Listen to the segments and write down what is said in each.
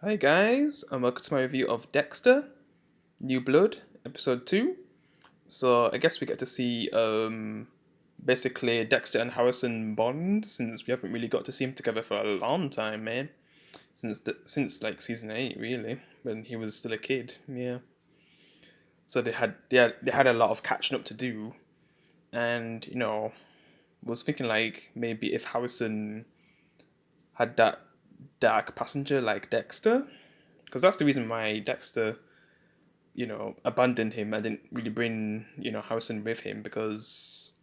Hi guys, and welcome to my review of Dexter, New Blood, episode 2. So I guess we get to see basically Dexter and Harrison bond since we haven't really got to see them together for a long time, man. Since like season 8 really, when he was still a kid, yeah. So they had a lot of catching up to do, and was thinking like maybe if Harrison had that dark passenger like Dexter, because that's the reason why Dexter abandoned him and didn't really bring, Harrison with him because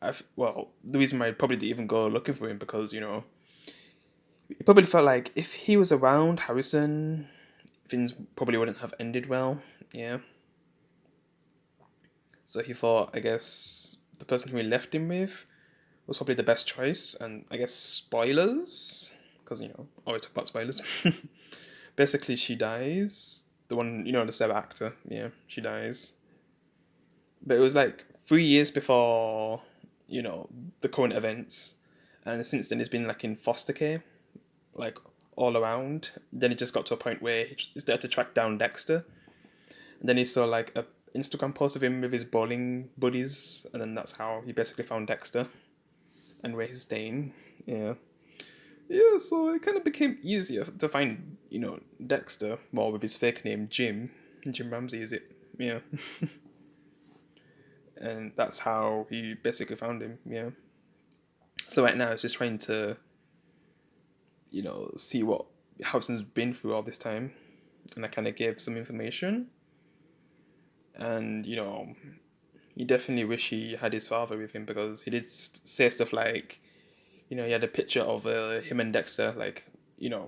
the reason why I probably didn't even go looking for him because, he probably felt like if he was around Harrison, things probably wouldn't have ended well. Yeah. So he thought, I guess, the person who he left him with was probably the best choice. And I guess spoilers, because, always talk about spoilers. Basically, she dies. The one, the Sarah actor. Yeah, she dies. But it was like 3 years before the current events, and since then he's been like in foster care, like all around. Then it just got to a point where he started to track down Dexter, and then he saw like a Instagram post of him with his bowling buddies, and then that's how he basically found Dexter and where he's staying. Yeah. Yeah, so it kind of became easier to find, Dexter, well, with his fake name, Jim Ramsey, is it? Yeah. And that's how he basically found him. Yeah. So right now, it's just trying to, see what Hobson's been through all this time, and I kind of gave some information. And he definitely wish he had his father with him because he did say stuff like, he had a picture of him and Dexter, like,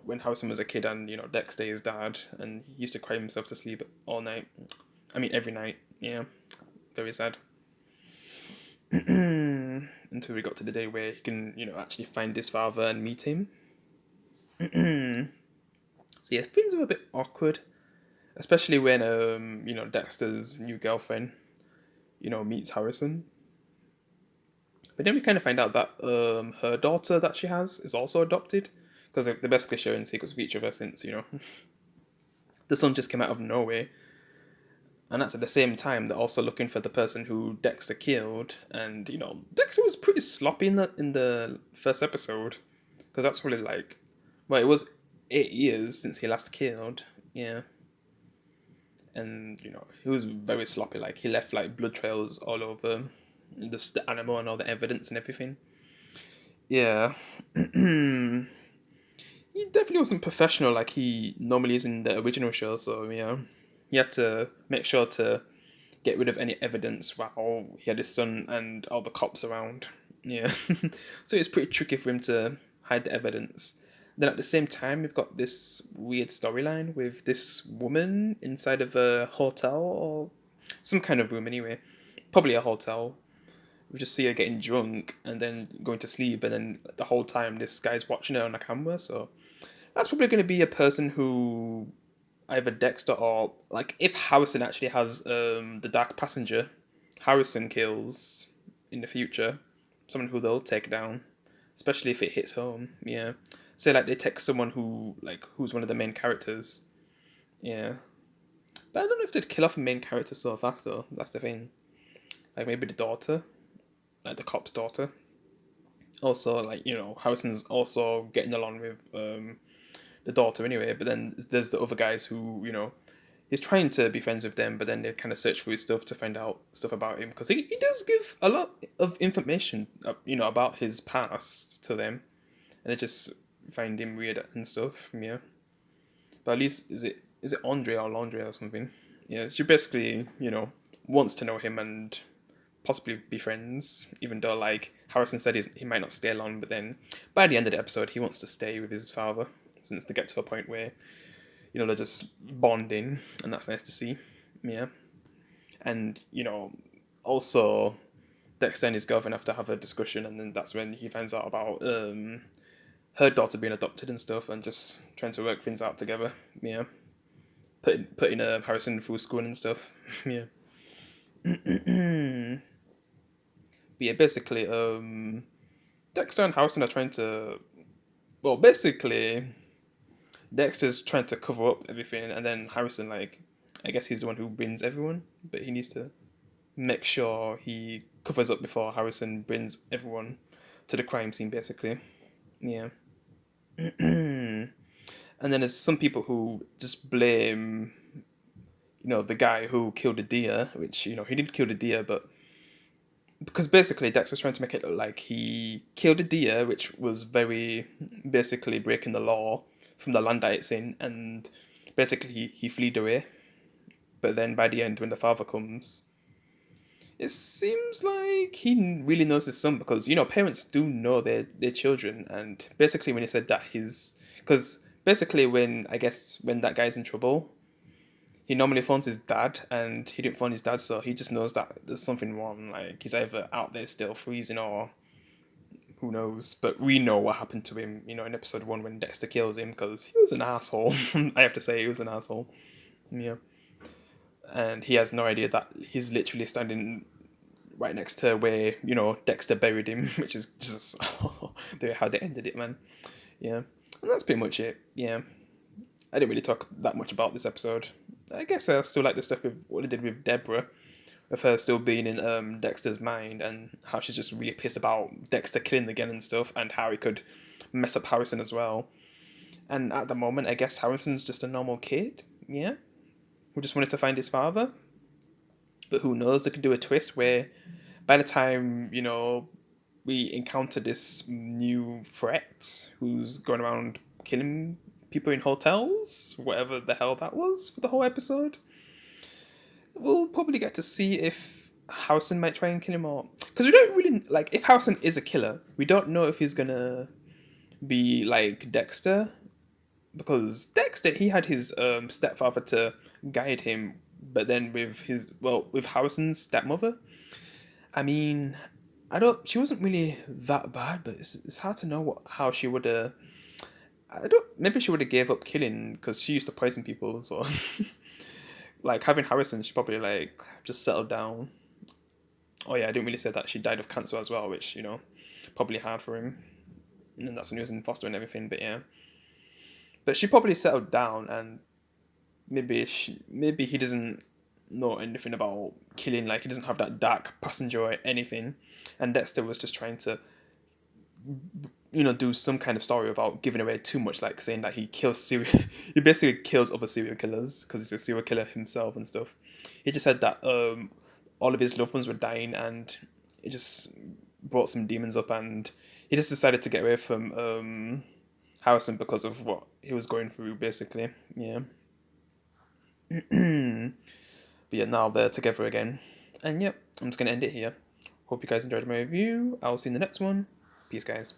when Harrison was a kid and Dexter his dad, and he used to cry himself to sleep all night. I mean, every night. Yeah, very sad. Until we got to the day where he can, actually find his father and meet him. So yeah, things were a bit awkward, especially when Dexter's new girlfriend, meets Harrison. But then we kind of find out that her daughter that she has is also adopted, because they're basically sharing secrets with each other since the son just came out of nowhere, and that's at the same time they're also looking for the person who Dexter killed, and Dexter was pretty sloppy in the first episode, because that's probably like, well, it was 8 years since he last killed, yeah, and he was very sloppy. Like he left like blood trails all over the animal and all the evidence and everything. Yeah, he definitely wasn't professional like he normally is in the original show. So yeah, he had to make sure to get rid of any evidence while he had his son and all the cops around. Yeah, so it's pretty tricky for him to hide the evidence. Then at the same time, we've got this weird storyline with this woman inside of a hotel or some kind of room anyway, probably a hotel. We just see her getting drunk and then going to sleep, and then the whole time this guy's watching her on a camera. So that's probably going to be a person who either Dexter or like if Harrison actually has the Dark Passenger, Harrison kills in the future, someone who they'll take down, especially if it hits home. Yeah, say like they take someone who's one of the main characters. Yeah, but I don't know if they'd kill off a main character so fast though. That's the thing. Like maybe the daughter, like the cop's daughter. Also, like Harrison's also getting along with the daughter anyway. But then there's the other guys who he's trying to be friends with them, but then they kind of search for his stuff to find out stuff about him because he does give a lot of information, about his past to them, and they just find him weird and stuff. Yeah, but at least is it Andre or Landre or something? Yeah, she basically wants to know him and possibly be friends, even though like Harrison said he might not stay long, but then by the end of the episode he wants to stay with his father since they get to a point where they're just bonding, and that's nice to see. Yeah, and also Dexter and his girlfriend have to have a discussion, and then that's when he finds out about her daughter being adopted and stuff, and just trying to work things out together. Yeah, putting Harrison through school and stuff. Yeah, but yeah, basically, Dexter and Harrison are trying to, well, basically, Dexter's trying to cover up everything, and then Harrison, like, I guess he's the one who brings everyone, but he needs to make sure he covers up before Harrison brings everyone to the crime scene, basically. Yeah. And then there's some people who just blame, the guy who killed the deer, which, he didn't kill the deer, but because basically Dexter's trying to make it look like he killed a deer, which was very basically breaking the law from the land that it's in, and basically he fled away. But then by the end, when the father comes, it seems like he really knows his son because parents do know their children, and basically when he said that because basically when that guy's in trouble, he normally phones his dad, and he didn't phone his dad, so he just knows that there's something wrong. Like he's either out there still freezing or who knows. But we know what happened to him, in episode 1 when Dexter kills him because he was an asshole. I have to say, he was an asshole. Yeah, and he has no idea that he's literally standing right next to where Dexter buried him, which is just how they ended it, man. Yeah, and that's pretty much it. Yeah, I didn't really talk that much about this episode. I guess I still like the stuff with what they did with Deborah, with her still being in Dexter's mind, and how she's just really pissed about Dexter killing again and stuff, and how he could mess up Harrison as well. And at the moment, I guess Harrison's just a normal kid, yeah, who just wanted to find his father. But who knows? They could do a twist where, by the time we encounter this new threat who's going around killing people in hotels, whatever the hell that was for the whole episode, we'll probably get to see if Harrison might try and kill him, or because we don't really like, if Harrison is a killer, we don't know if he's gonna be like Dexter, because Dexter, he had his stepfather to guide him, but then with Harrison's stepmother, I mean, I don't. She wasn't really that bad, but it's hard to know how she would have. I don't. Maybe she would have gave up killing because she used to poison people. So, like having Harrison, she probably like just settled down. Oh yeah, I didn't really say that she died of cancer as well, which probably hard for him, and that's when he was in foster and everything. But yeah, but she probably settled down, and maybe he doesn't know anything about killing. Like he doesn't have that dark passenger or anything, and Dexter was just trying to do some kind of story without giving away too much, like saying that he he basically kills other serial killers because he's a serial killer himself and stuff. He just said that all of his loved ones were dying, and it just brought some demons up, and he just decided to get away from Harrison because of what he was going through, basically. Yeah. But yeah, now they're together again. And yep, I'm just gonna end it here. Hope you guys enjoyed my review. I'll see you in the next one. Peace, guys.